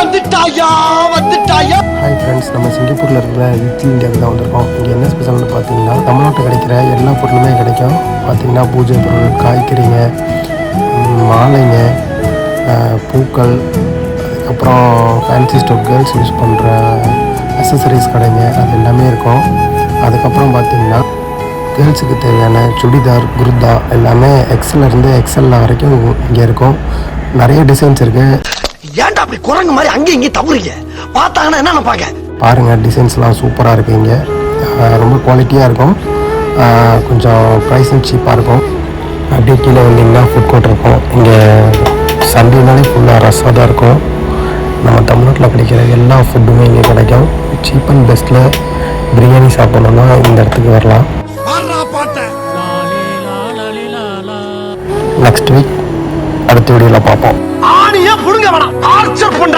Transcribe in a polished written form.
Hi friends, நம்ம சிங்கப்பூரில் இருக்கிற லிட்டில் இந்தியாவுக்கு தான் வந்திருக்கோம். இங்கே என்ன ஸ்பெஷல்னு பார்த்தீங்கன்னா, தமிழ்நாட்டில் கிடைக்கிற எல்லா பொருளுமே கிடைக்கும். பார்த்தீங்கன்னா பூஜை பொருள், காய்கறிங்க, மாலைங்க, பூக்கள், அதுக்கப்புறம் ஃபேன்சி ஸ்டோர், கேர்ள்ஸ் யூஸ் பண்ணுற அக்சசரிஸ் கடைங்க, அது எல்லாமே இருக்கும். அதுக்கப்புறம் பார்த்தீங்கன்னா கேர்ள்ஸுக்கு தேவையான சுடிதார், குர்தா எல்லாமே எக்ஸ்எல்லேருந்து எக்ஸ்எல் வரைக்கும் இங்கே இருக்கும். நிறைய டிசைன்ஸ் இருக்குது. ஏன்டா அப்படி குரங்கு மாதிரி அங்கே இங்கே தவறுங்க பார்த்தாங்கன்னா என்ன நினைப்பாங்க பாருங்கள், டிசைன்ஸ்லாம் சூப்பராக இருக்குது. இங்கே ரொம்ப குவாலிட்டியாக இருக்கும். கொஞ்சம் ப்ரைஸும் சீப்பாக இருக்கும். அப்படியே கீழே வந்தீங்கன்னா ஃபுட் கோர்ட் இருக்கும். இங்கே சண்டேனாலே ஃபுல்லாக ரஷ்ஷாக தான் இருக்கும். நம்ம தமிழ்நாட்டில் கிடைக்கிற எல்லா ஃபுட்டுமே இங்கே கிடைக்கும். சீப் அண்ட் பெஸ்ட்டில் பிரியாணி சாப்பிட்ணுன்னா இந்த இடத்துக்கு வரலாம். நெக்ஸ்ட் வீக் அடுத்த வீடியோவில் பார்ப்போம். ஆணியே புடுங்க வேணாம், டார்ச்சர் பண்ற